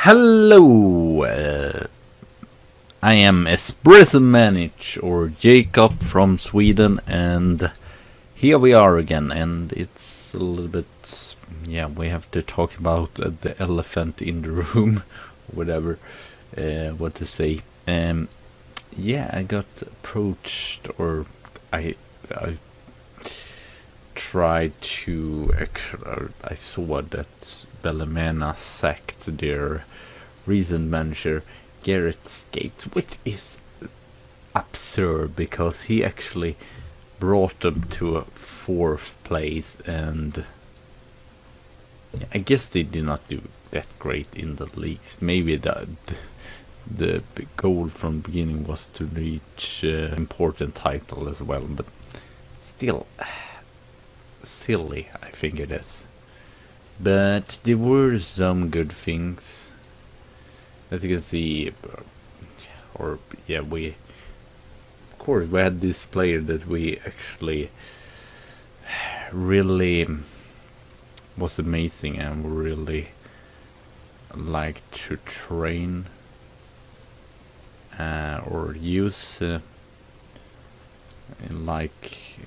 Hello, I am Espresso Manage or Jacob from Sweden, and here we are again. And it's a little bit, we have to talk about the elephant in the room, whatever, what to say. I got approached, or I tried to actually. I saw that Bellemena sacked their recent manager Gareth Skates, which is absurd because he actually brought them to a 4th place, and I guess they did not do that great in the leagues. Maybe the goal from the beginning was to reach important title as well, but still silly, I think it is. But there were some good things, as you can see. We of course we had this player that we actually really was amazing and really liked to train or use, like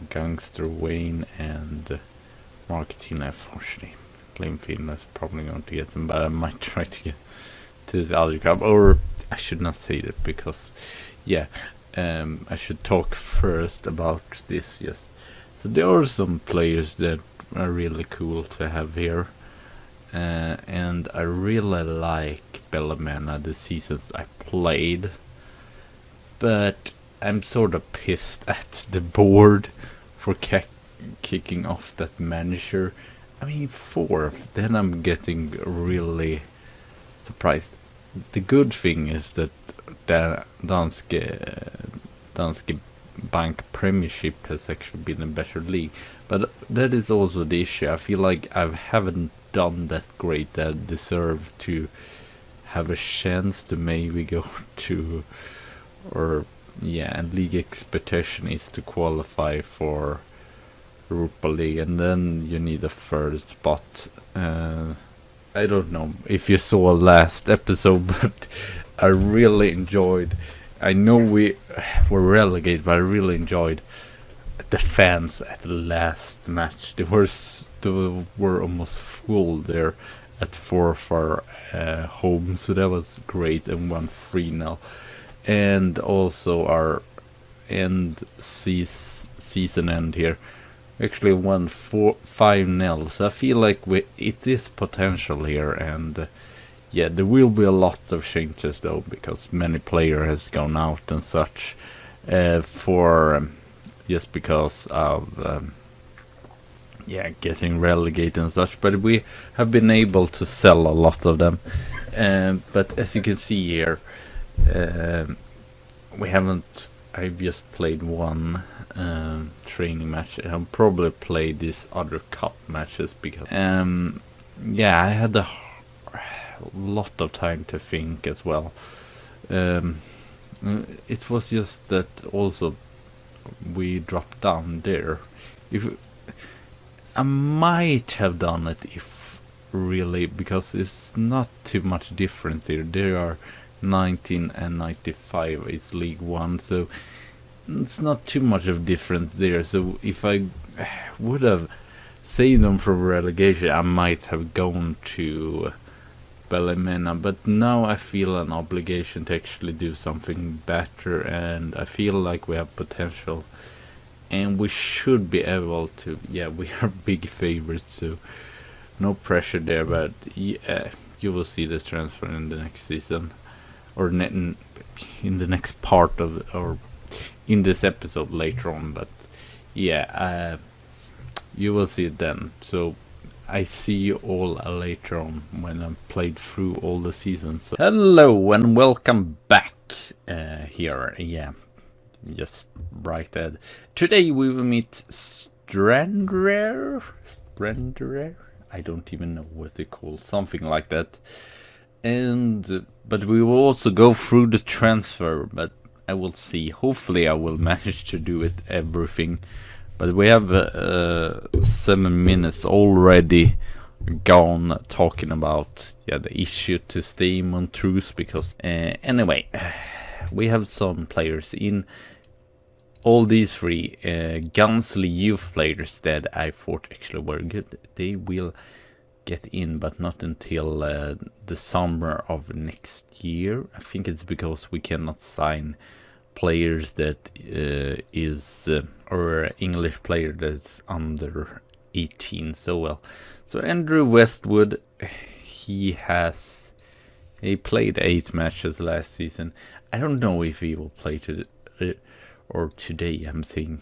Gangster Wayne and Marketing Forsley. Claimfield is probably going to get them, but I might try to get to the other club, or I should not say that because I should talk first about this. Yes, so there are some players that are really cool to have here, and I really like Bellemena the seasons I played, but I'm sort of pissed at the board for kicking off that manager. I mean, 4th, then I'm getting really surprised. The good thing is that the Danske Bank Premiership has actually been a better league, but that is also the issue. I feel like I haven't done that great that I deserve to have a chance to maybe go to, and league expectation is to qualify for Europa League, and then you need a 3rd spot. I don't know if you saw last episode, but I really enjoyed. I know we were relegated, but I really enjoyed the fans at the last match. They were almost full there at 4 for home, so that was great, and won 3-0. And also our season end here actually won 5-0, so I feel like it is potential here, and there will be a lot of changes though, because many player has gone out and such, for just because of getting relegated and such, but we have been able to sell a lot of them, but as you can see here, I've just played one training match. I'll probably play these other cup matches because I had a lot of time to think as well. It was just that also we dropped down there. I might have done it if really, because it's not too much difference here. There are 19 and 95 is League 1, so it's not too much of difference there. So if I would have saved them from relegation, I might have gone to Bellemena, but now I feel an obligation to actually do something better, and I feel like we have potential, and we should be able to. We are big favorites, so no pressure there, but you will see this transfer in the next season, or in the next part of, or in this episode later on, but you will see it then. So I see you all later on when I've played through all the seasons. So hello and welcome back here. Just right ahead. Today we will meet Strandrer. I don't even know what they call, something like that. But we will also go through the transfer, but I will see. Hopefully I will manage to do it everything. But we have 7 minutes already gone talking about the issue to stay in Montrose, because anyway, we have some players in all these three Gunsley youth players that I thought actually were good. They will get in, but not until the summer of next year. I think it's because we cannot sign players that or English player that's under 18 so well. So Andrew Westwood, he played 8 matches last season. I don't know if he will play today, I'm saying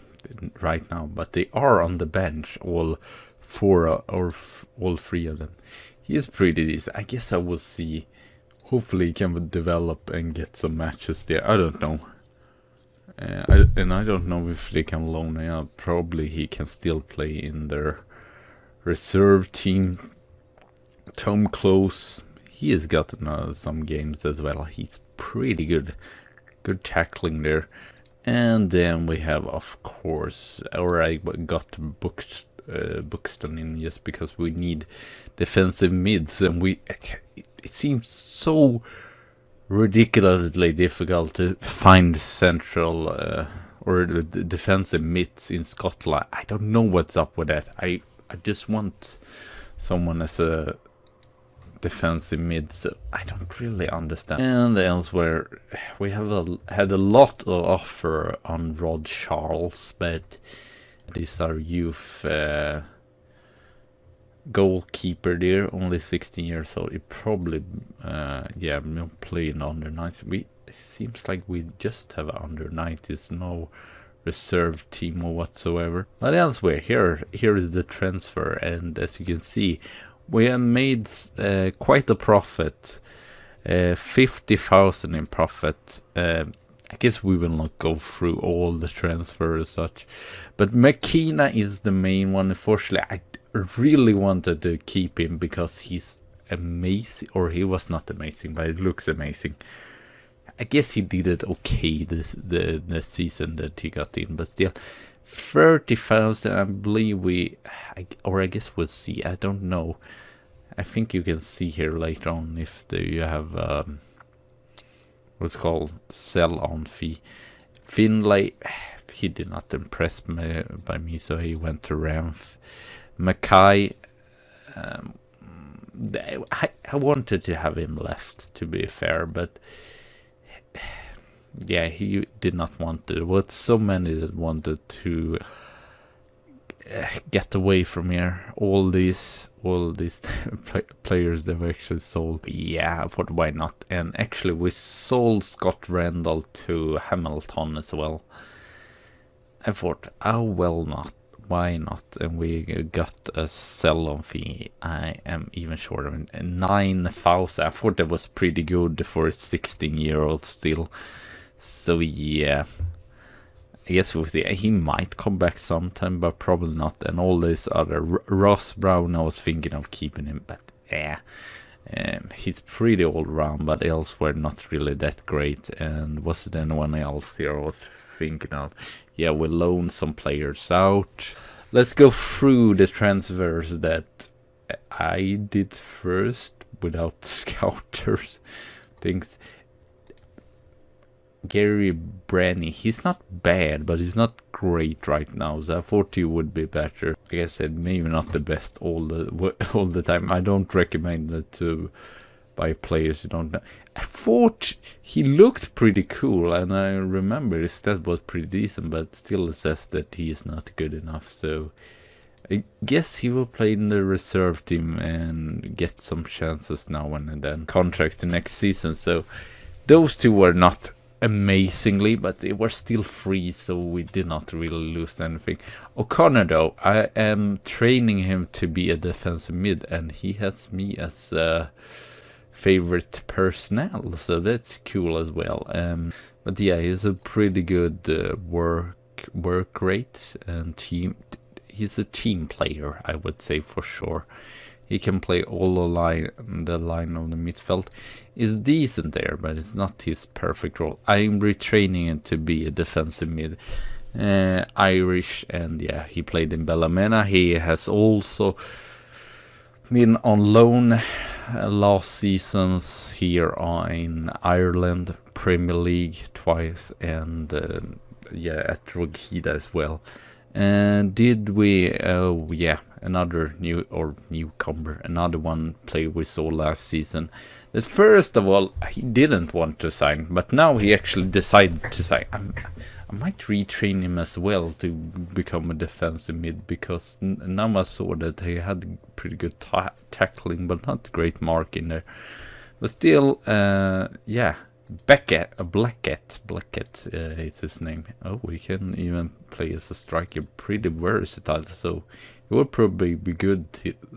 right now, but they are on the bench, all 4 or all 3 of them. He is pretty decent. I guess I will see. Hopefully he can develop and get some matches there. I don't know. I don't know if they can loan him out. Probably he can still play in their reserve team. Tom Close, he has gotten some games as well. He's pretty good. Good tackling there. And then we have, of course, I got Buxton in just because we need defensive mids, and it seems so ridiculously difficult to find central or the defensive mids in Scotland. I don't know what's up with that. I just want someone as a defensive mid, so I don't really understand. And elsewhere, we have had a lot of offer on Rod Charles, but these are youth goalkeeper there, only 16 years old. He probably not playing under 90s. It seems like we just have under 90s, no reserve team or whatsoever. But elsewhere, here is the transfer, and as you can see, we have made quite a profit, 50,000 in profit. I guess we will not go through all the transfers as such, but McKenna is the main one. Unfortunately, I really wanted to keep him because he's amazing, or he was not amazing, but it looks amazing. I guess he did it okay the season that he got in, but still, 30,000. I believe I guess we'll see. I don't know. I think you can see here later on if you have what's called sell-on fee. Finlay, he did not impress me by me, so he went to Renf. Mackay, I wanted to have him left, to be fair, but yeah, he did not want it. There were so many that wanted to get away from here. All these players that were actually sold. Yeah, I thought why not? And actually we sold Scott Randall to Hamilton as well. I thought, oh well, not. Why not? And we got a sell-on fee. I am even short of 9,000. I thought that was pretty good for a 16-year-old still. So yeah, I guess we'll see. He might come back sometime, but probably not. And all this other Ross Brown, I was thinking of keeping him, but yeah, he's pretty all round, but elsewhere not really that great. And was it anyone else here I was thinking of? Yeah, we'll loan some players out. Let's go through the transfers that I did first without scouters. Things. Gary Branny, he's not bad, but he's not great right now, so I thought he would be better. Like I said, maybe not the best all the time. I don't recommend it to buy players you don't know. I thought he looked pretty cool, and I remember his stat was pretty decent, but still it says that he is not good enough, so I guess he will play in the reserve team and get some chances now and then. Contract next season, so those two were not amazingly, but they were still free, so we did not really lose anything. O'Connor, though, I am training him to be a defensive mid, and he has me as a favorite personnel, so that's cool as well. But yeah, he's a pretty good work rate and team. He's a team player, I would say, for sure. He can play all the line of the midfield. Is decent there, but it's not his perfect role. I'm retraining him to be a defensive mid. Irish, and yeah, he played in Ballymena. He has also Been on loan last seasons here in Ireland, Premier League twice, and yeah, at toeghter as well. And did we? Oh yeah, another newcomer, another one player we saw last season. That first of all he didn't want to sign, but now he actually decided to sign. I might retrain him as well to become a defensive mid, because now I saw that he had pretty good tackling, but not great marking there. But still, yeah. Blackett is his name. Oh, he can even play as a striker, pretty versatile, so it would probably be good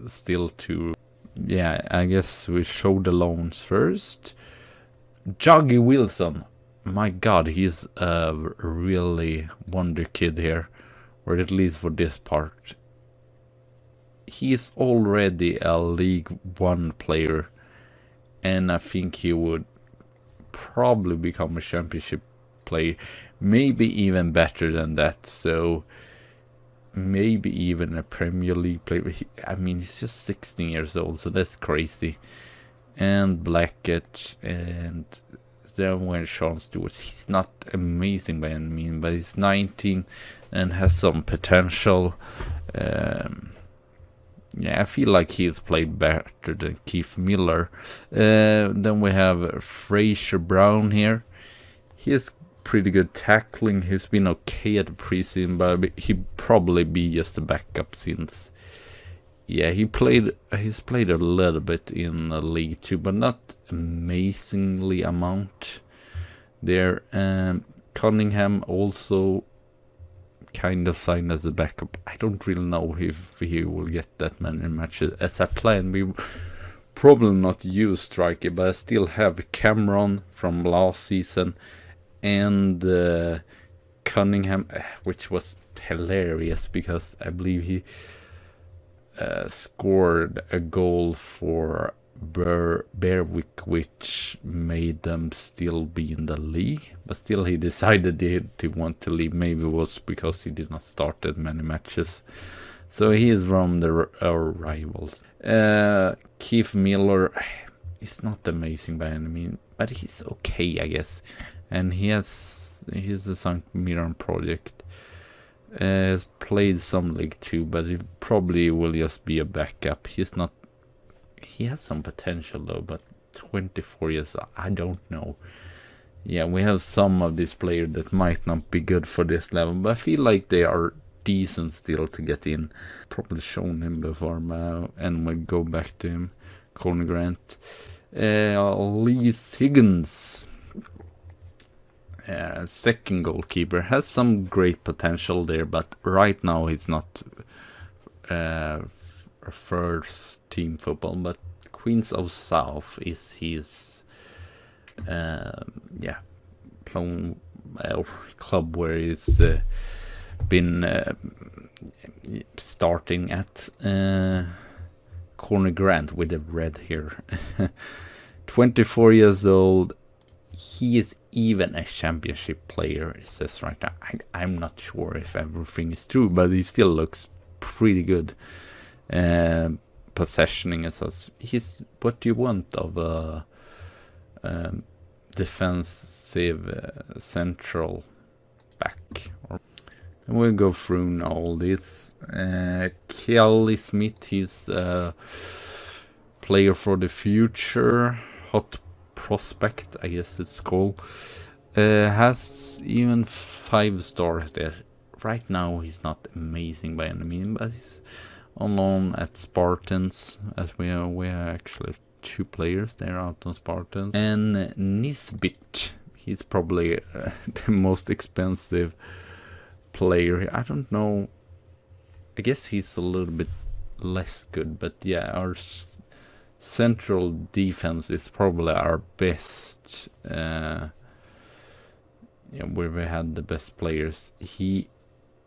still to... Yeah, I guess we show the loans first. Joggy Wilson, my god, he's a really wonder kid here, or at least for this part. He's already a League 1 player, and I think he would probably become a championship player, maybe even better than that, so maybe even a Premier League player. I mean, he's just 16 years old, so that's crazy. And Blackett, and then when Sean Stewart, he's not amazing by any means, but he's 19 and has some potential. Yeah, I feel like he's played better than Keith Miller. Then we have Fraser Brown here. He's pretty good tackling. He's been okay at the preseason, but he'd probably be just a backup since... Yeah, he's played a little bit in the League 2, but not amazingly amount there. Cunningham also kind of signed as a backup. I don't really know if he will get that many matches. As I planned, we probably not use striker, but I still have Cameron from last season and Cunningham, which was hilarious because I believe he scored a goal for Berwick, which made them still be in the league, but still he decided to want to leave. Maybe it was because he did not start that many matches. So he is from our rivals. Keith Miller is not amazing by any means, but he's okay, I guess. And he's the St. Mirren project. Has played some League 2, but he probably will just be a backup. He has some potential though, but 24 years, I don't know. Yeah, we have some of these players that might not be good for this level, but I feel like they are decent still to get in. Probably shown him before, and we'll go back to him. Conor Grant. Lee Higgins. Second goalkeeper. Has some great potential there, but right now he's not first team football, but Queens of South is his club where he's been starting at. Conor Grant with the red hair. 24 years old. He is even a championship player, it says right now. I'm not sure if everything is true, but he still looks pretty good. Possessioning as us. He's what you want of a defensive central back. And we'll go through all this. Kelly Smith, he's a player for the future. Hot prospect, I guess it's called. Has even 5 stars there. Right now he's not amazing by any means, but he's on loan at Spartans, as we are actually 2 players there out on Spartans. And Nisbet, he's probably the most expensive player. I don't know, I guess he's a little bit less good, but yeah, our central defense is probably our best, where we had the best players. He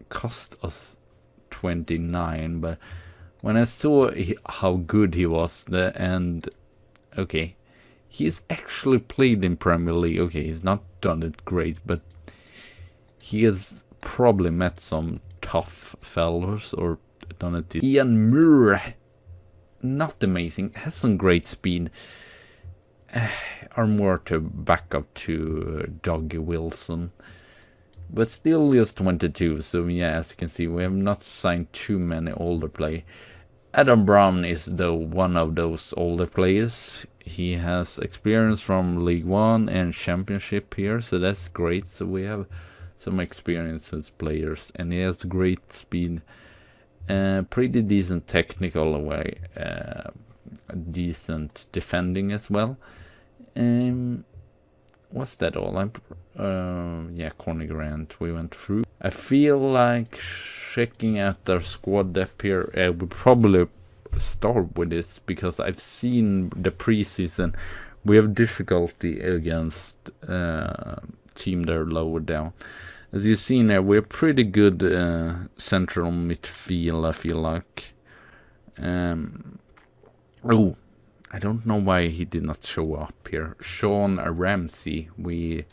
cost us 29, but when I saw how good he was, okay, he's actually played in Premier League. Okay, he's not done it great, but he has probably met some tough fellows or done it. Ian Murray, not amazing. Has some great speed. Are more to back up to Dougie Wilson. But still just 22, so yeah, as you can see, we have not signed too many older players. Adam Brown is though one of those older players. He has experience from League 1 and Championship here, so that's great. So we have some experience as players, and he has great speed. Pretty decent technical way. Decent defending as well. What's that all? Yeah, Corny Grant we went through. I feel like checking out their squad depth here. We probably start with this because I've seen the preseason. We have difficulty against team that are lower down. As you see now, we're pretty good central midfield, I feel like. Oh, I don't know why he did not show up here. Sean Ramsey, we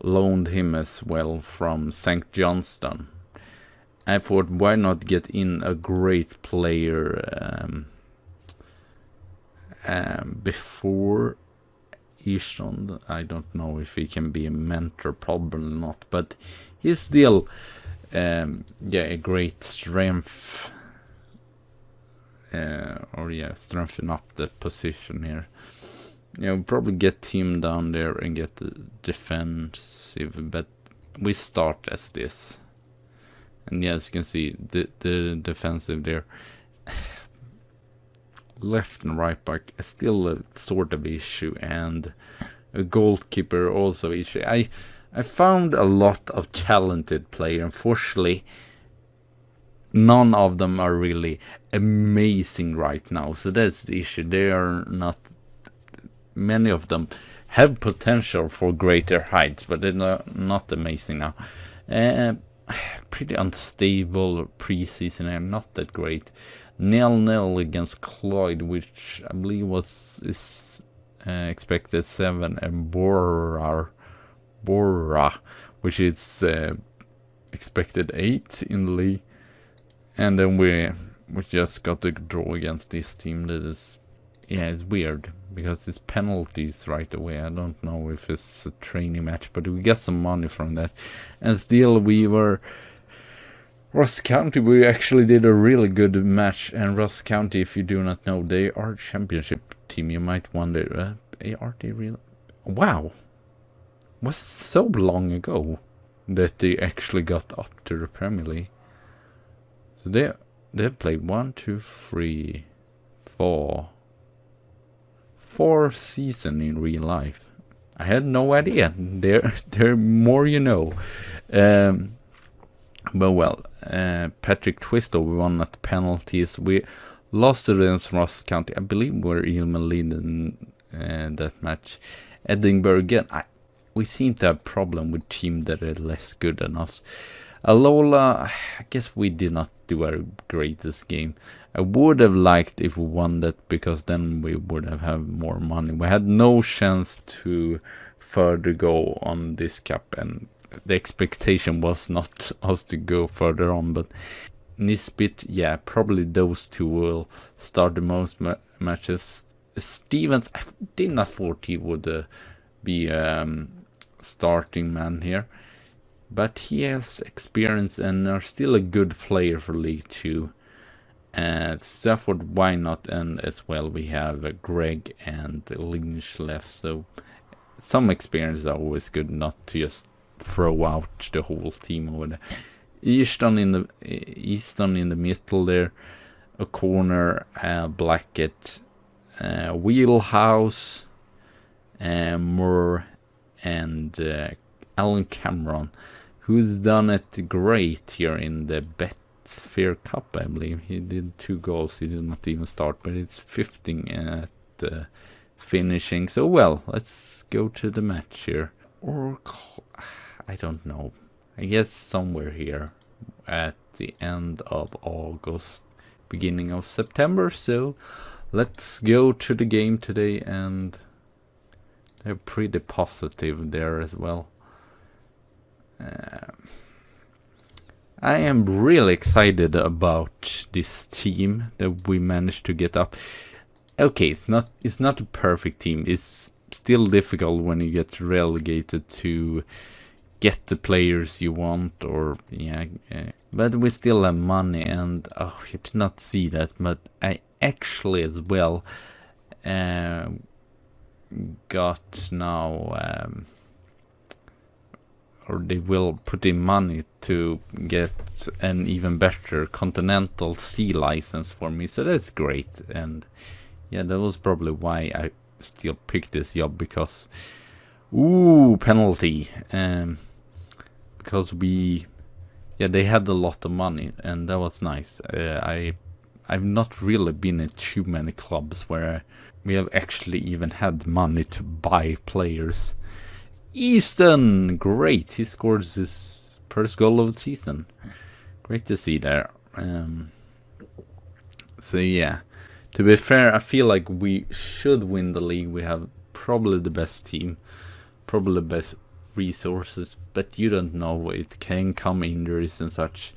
loaned him as well from St. Johnston. I thought, why not get in a great player before Easton? I don't know if he can be a mentor, probably not, but he's still yeah, a great strength. Strengthen up the position here. Probably get him down there and get the defensive, but we start as this. And yeah, as you can see, the defensive there. Left and right back is still a sort of issue, and a goalkeeper also issue. I found a lot of talented players. Unfortunately, none of them are really amazing right now, so that's the issue. They are not. Many of them have potential for greater heights, but they're not amazing now. Pretty unstable preseason and not that great. 0-0 against Clyde, which I believe is expected 7, and Bora, which is expected 8 in the league. And then we just got to draw against this team that is, yeah, it's weird because it's penalties right away. I don't know if it's a training match, but we got some money from that. And still we were Ross County. We actually did a really good match. And Ross County, if you do not know, they are a championship team. You might wonder, are they real? Wow, was it so long ago that they actually got up to the Premier League? So they played 1, 2, 3, 4 seasons in real life. I had no idea. They're more you know. But well, Patrick Twister, we won at penalties. We lost against Ross County. I believe we're even leading that match. Edinburgh again. We seem to have a problem with teams that are less good than us. Alola, I guess we did not do our greatest game. I would have liked if we won that, because then we would have had more money. We had no chance to further go on this cup, and the expectation was not us to go further on. But Nisbet, yeah, probably those two will start the most matches. Stevens, I did not thought he would be starting man here. But he has experience and are still a good player for League 2. Stafford, why not? And as well, we have Greg and Lynch left. So some experience is always good, not to just throw out the whole team over there. Easton in the middle there. A corner, Blackett, Wheelhouse, Moore, and Alan Cameron, who's done it great here in the Betfair Cup, I believe. He did 2 goals. He did not even start, but it's 15 at finishing. So, well, let's go to the match here. Or, I don't know. I guess somewhere here at the end of August, beginning of September. So, let's go to the game today, and they're pretty positive there as well. I am really excited about this team that we managed to get up. Okay, it's not a perfect team. It's still difficult when you get relegated to get the players you want, or but we still have money, and you did not see that, but I actually as well got now or they will put in money to get an even better continental sea license for me, so that's great. And yeah, that was probably why I still picked this job, because penalty, because they had a lot of money, and that was nice. I've not really been in too many clubs where we have actually even had money to buy players. Easton, great! He scored his first goal of the season. Great to see there. So yeah, to be fair, I feel like we should win the league. We have probably the best team, probably the best resources, but you don't know. It can come injuries and such.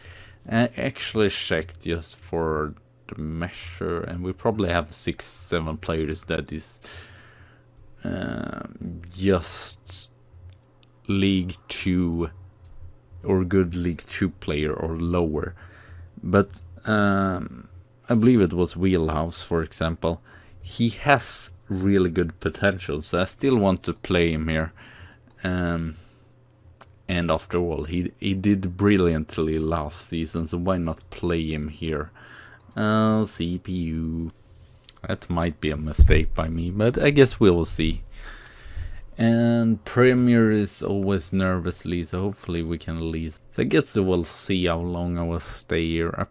I actually checked just for the measure, and we probably have 6-7 players that is just League 2 or good League 2 player or lower. But I believe it was Wheelhouse, for example. He has really good potential, so I still want to play him here. And after all, he did brilliantly last season, so why not play him here? CPU. That might be a mistake by me, but I guess we will see. And Premier is always nervously, so hopefully we can at least. So I guess we'll see how long I will stay here. I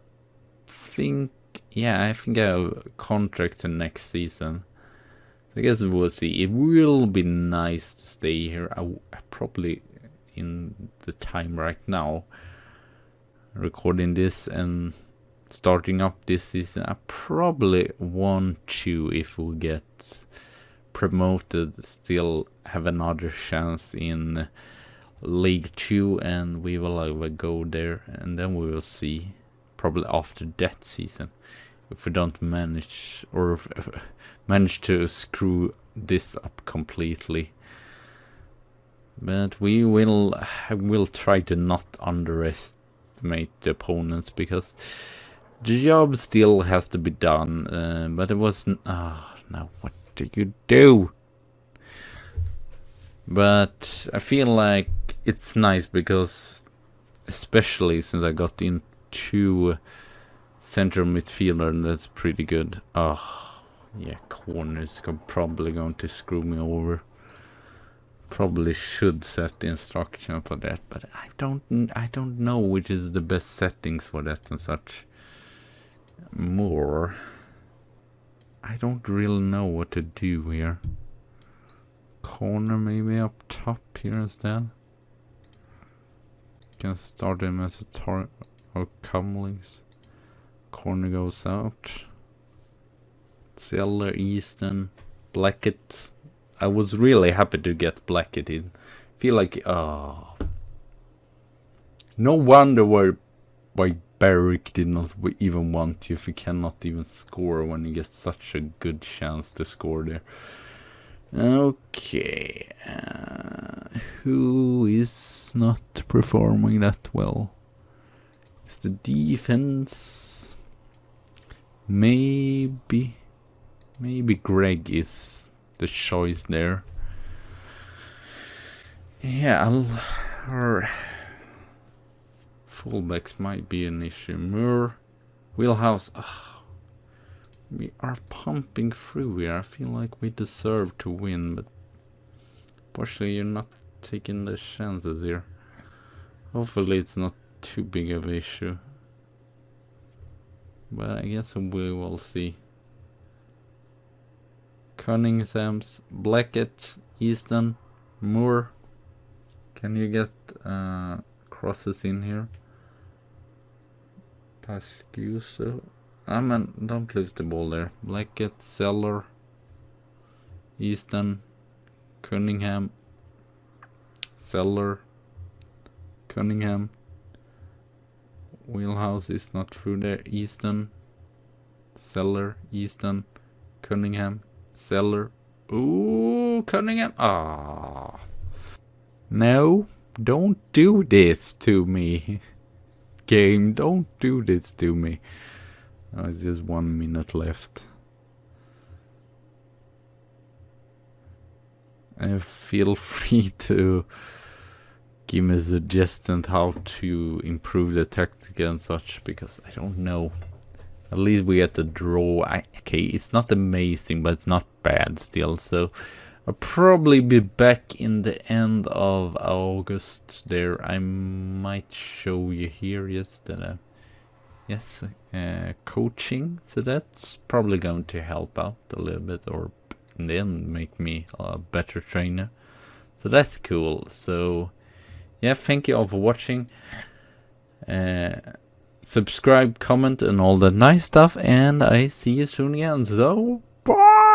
think I have a contract to next season. So I guess we'll see. It will be nice to stay here. I probably, in the time right now, recording this and starting up this season, I probably want to, if we get promoted, still have another chance in League 2, and we will go there, and then we will see probably after that season if we don't manage, or manage to screw this up completely. But I will try to not underestimate the opponents, because the job still has to be done. But it wasn't. Now what do you do? But I feel like it's nice, because especially since I got into center midfielder, and that's pretty good. Corners probably going to screw me over. Probably should set the instruction for that, but I don't know which is the best settings for that and such. More, I don't really know what to do here. Corner maybe up top here instead. Can start him as a target or Cumlings. Corner goes out. Zeller, Easton, Blackett. I was really happy to get Blackett in. Feel like no wonder why Barrick did not even want you if you cannot even score when you get such a good chance to score there. Okay, who is not performing that well? It's the defense. Maybe Greg is the choice there. Yeah, our fullbacks might be an issue. Moore, Wheelhouse. We are pumping through here. I feel like we deserve to win, but unfortunately you're not taking the chances here. Hopefully it's not too big of an issue, but I guess we will see. Cunningham's, Blackett, Easton, Moore. Can you get crosses in here? Pascuso. Don't lose the ball there. Blackett, Zeller, Easton, Cunningham, Zeller, Cunningham, Wheelhouse is not through there. Easton. Seller. Easton. Cunningham. Seller. Ooh, Cunningham. Ah. No, don't do this to me. Game, don't do this to me. Oh, it's just 1 minute left. Feel free to give me suggestions how to improve the tactic and such, because I don't know. At least we get the draw. Okay, it's not amazing, but it's not bad still. So I'll probably be back in the end of August there. I might show you here just that coaching. So that's probably going to help out a little bit, or then make me a better trainer. So that's cool. So yeah, thank you all for watching. Subscribe, comment, and all that nice stuff, and I see you soon again. So bye.